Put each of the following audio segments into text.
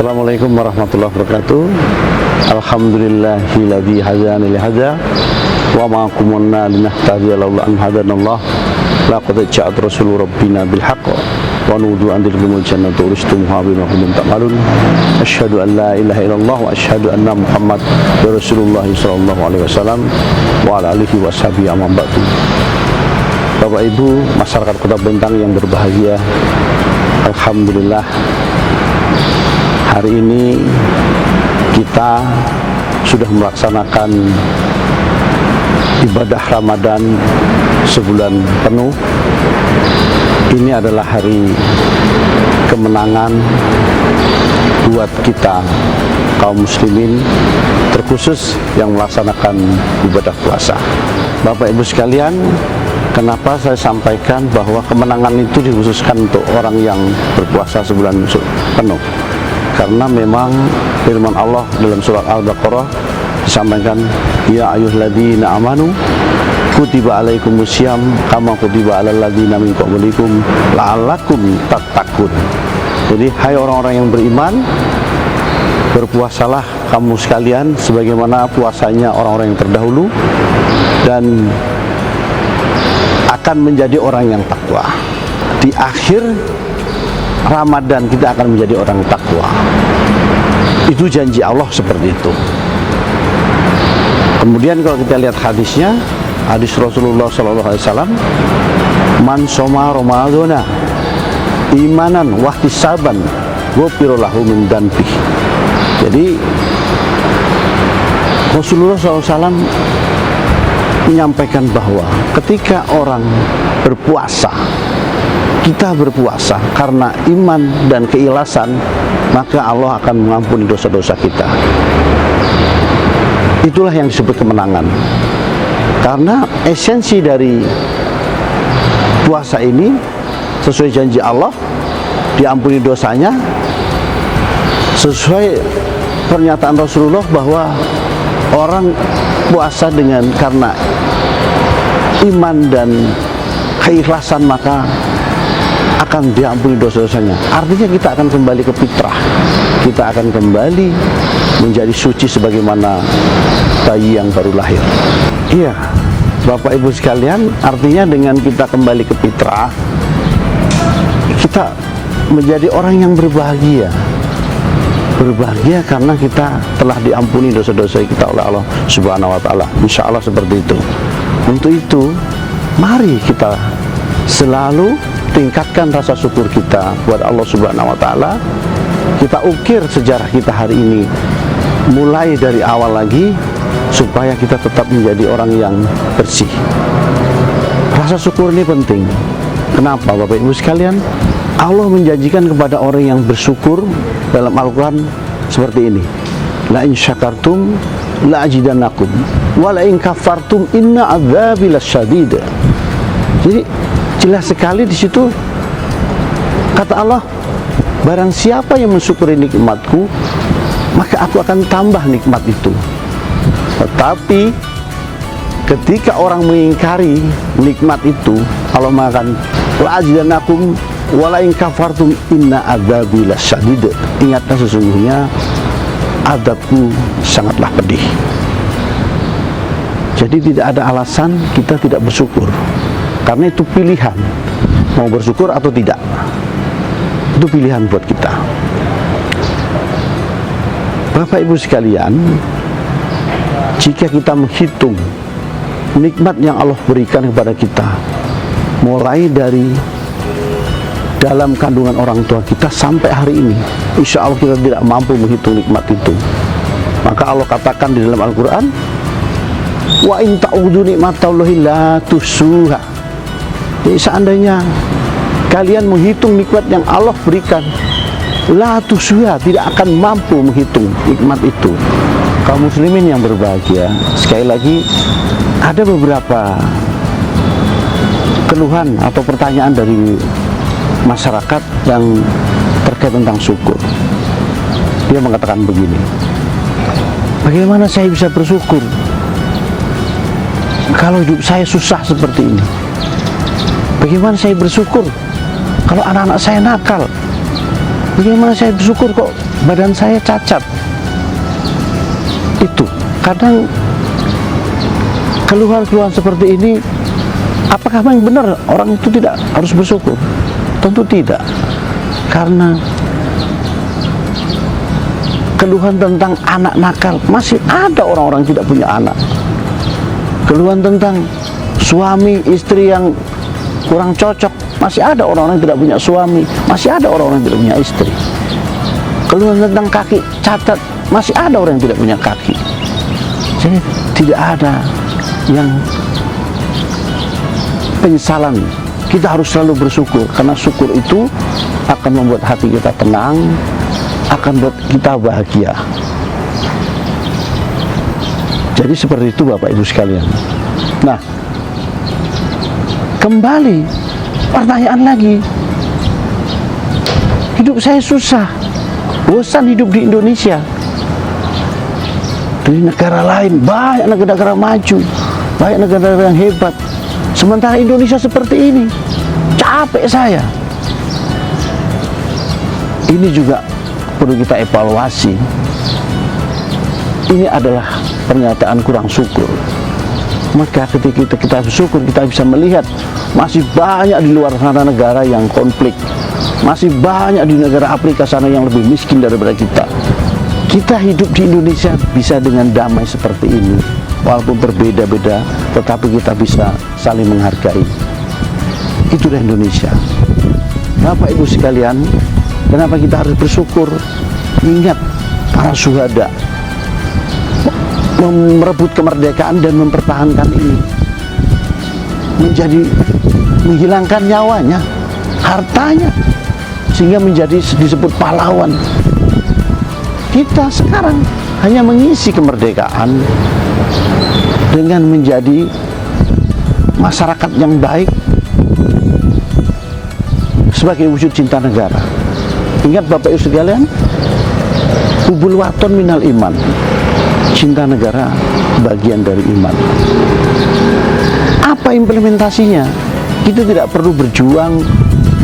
Assalamualaikum warahmatullahi wabarakatuh. Alhamdulillahilladzi hadana li hadza wa ma kunna linahtadiya laula an hadanallah. Laqad ja'at rasul rabbina bil haqq wa nudu an tilkumul jannatu uristumuha bima kuntum ta'malun. Asyhadu an la ilaha illallah wa asyhadu anna Muhammad rasulullah sallallahu alaihi wasallam wa ala alihi washabihi amma ba'du. Bapak Ibu masyarakat Kota Bentang yang berbahagia, alhamdulillah hari ini kita sudah melaksanakan ibadah Ramadan sebulan penuh. Ini adalah hari kemenangan buat kita kaum muslimin, terkhusus yang melaksanakan ibadah puasa. Bapak Ibu sekalian, kenapa saya sampaikan bahwa kemenangan itu dikhususkan untuk orang yang berpuasa sebulan penuh? Karena memang firman Allah dalam surat Al-Baqarah disampaikan, ya ayyuhalladzina amanu kutiba alaikumusiyam kama kutiba alal ladzina min qablikum la'allakum tattaqun. Jadi hai orang-orang yang beriman, berpuasalah kamu sekalian sebagaimana puasanya orang-orang yang terdahulu, dan akan menjadi orang yang takwa. Di akhir Ramadan kita akan menjadi orang takwa. Itu janji Allah seperti itu. Kemudian kalau kita lihat hadisnya, hadis Rasulullah SAW, man soma Ramadana imanan wahtisaban ghufira lahu min dzanbi. Jadi Rasulullah SAW menyampaikan bahwa ketika orang berpuasa, kita berpuasa karena iman dan keikhlasan, maka Allah akan mengampuni dosa-dosa kita. Itulah yang disebut kemenangan. Karena esensi dari puasa ini sesuai janji Allah, diampuni dosanya, sesuai pernyataan Rasulullah bahwa orang puasa karena iman dan keikhlasan maka akan diampuni dosa-dosanya. Artinya kita akan kembali ke fitrah, kita akan kembali menjadi suci sebagaimana bayi yang baru lahir. Iya, Bapak Ibu sekalian, artinya dengan kita kembali ke fitrah, kita menjadi orang yang berbahagia. Berbahagia karena kita telah diampuni dosa-dosa kita oleh Allah Subhanahu wa Ta'ala. Insya Allah seperti itu. Untuk itu, mari kita selalu tingkatkan rasa syukur kita buat Allah Subhanahu wa Ta'ala. Kita ukir sejarah kita hari ini mulai dari awal lagi, supaya kita tetap menjadi orang yang bersih. Rasa syukur ini penting. Kenapa Bapak Ibu sekalian? Allah menjanjikan kepada orang yang bersyukur dalam Al-Quran seperti ini, la in syakartum la ajidannakum wa la in kafartum inna adzabi lasyadid. Jadi jelas sekali di situ kata Allah, barang siapa yang mensyukuri nikmatku, maka aku akan tambah nikmat itu. Tetapi ketika orang mengingkari nikmat itu, Allah mengatakan la ajidannakum wa la in kafartum inna adzabi lasyadid. Ingatlah sesungguhnya azabku sangatlah pedih. Jadi tidak ada alasan kita tidak bersyukur, karena itu pilihan, mau bersyukur atau tidak. Itu pilihan buat kita. Bapak Ibu sekalian, jika kita menghitung nikmat yang Allah berikan kepada kita, mulai dari dalam kandungan orang tua kita sampai hari ini, insya Allah kita tidak mampu menghitung nikmat itu. Maka Allah katakan di dalam Al-Quran, wa in ta'udu nikmatallahi la tuhsuha. Jadi seandainya kalian menghitung nikmat yang Allah berikan, la tuhsuha, tidak akan mampu menghitung nikmat itu. Kaum muslimin yang berbahagia, sekali lagi ada beberapa keluhan atau pertanyaan dari masyarakat yang terkait tentang syukur. Dia mengatakan begini, bagaimana saya bisa bersyukur kalau hidup saya susah seperti ini? Bagaimana saya bersyukur kalau anak-anak saya nakal? Bagaimana saya bersyukur kok badan saya cacat? Itu kadang keluhan-keluhan seperti ini, apakah memang benar orang itu tidak harus bersyukur? Tentu tidak, karena keluhan tentang anak nakal, masih ada orang-orang tidak punya anak. Keluhan tentang suami istri yang kurang cocok, masih ada orang-orang yang tidak punya suami, masih ada orang-orang yang tidak punya istri. Keluhan tentang kaki cacat, masih ada orang yang tidak punya kaki. Jadi tidak ada yang penyesalan. Kita harus selalu bersyukur, karena syukur itu akan membuat hati kita tenang, akan buat kita bahagia. Jadi seperti itu Bapak Ibu sekalian. Nah, kembali pertanyaan lagi, hidup saya susah, bosan hidup di Indonesia. Di negara lain banyak negara-negara maju, banyak negara-negara yang hebat, sementara Indonesia seperti ini, capek saya. Ini juga perlu kita evaluasi. Ini adalah pernyataan kurang syukur. Maka ketika kita bersyukur, kita bisa melihat masih banyak di luar sana negara yang konflik, masih banyak di negara Afrika sana yang lebih miskin daripada kita. Kita hidup di Indonesia bisa dengan damai seperti ini, walaupun berbeda-beda, tetapi kita bisa saling menghargai. Itulah Indonesia. Bapak Ibu sekalian, kenapa kita harus bersyukur? Ingat para syuhada merebut kemerdekaan dan mempertahankan ini, menjadi menghilangkan nyawanya, hartanya, sehingga menjadi disebut pahlawan. Kita sekarang hanya mengisi kemerdekaan dengan menjadi masyarakat yang baik sebagai wujud cinta negara. Ingat Bapak Ibu sekalian, hubul waton minal iman. Cinta negara bagian dari iman. Apa implementasinya? Kita tidak perlu berjuang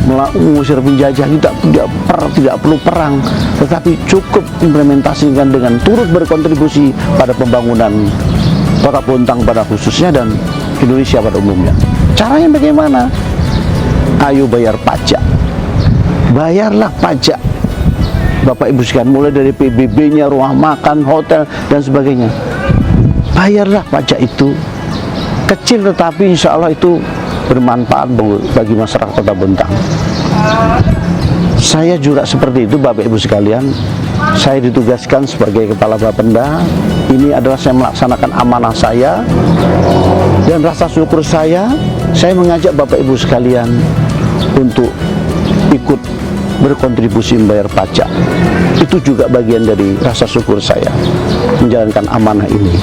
mengusir penjajah, kita tidak perlu perang, tetapi cukup implementasikan dengan turut berkontribusi pada pembangunan Kota Bontang pada khususnya dan Indonesia pada umumnya. Caranya bagaimana? Ayo bayar pajak. Bayarlah pajak Bapak Ibu sekalian, mulai dari PBB-nya, rumah makan, hotel, dan sebagainya. Bayarlah pajak itu. Kecil tetapi insya Allah itu bermanfaat bagi masyarakat Kota Bontang. Saya juga seperti itu Bapak Ibu sekalian. Saya ditugaskan sebagai Kepala Bapenda. Ini adalah saya melaksanakan amanah saya. Dan rasa syukur saya mengajak Bapak Ibu sekalian untuk ikut berkontribusi membayar pajak. Itu juga bagian dari rasa syukur saya menjalankan amanah ini.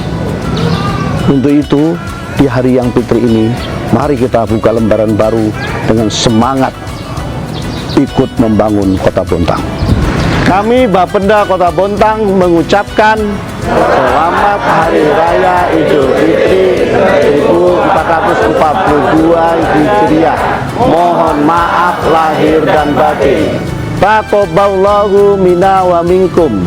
Untuk itu, di hari yang fitri ini, mari kita buka lembaran baru dengan semangat ikut membangun Kota Bontang. Kami Bapenda Kota Bontang mengucapkan selamat Hari Raya Idul Fitri 1442 Hijriah. Mohon maaf lahir dan batin. Taqabbalallahu minna wa minkum.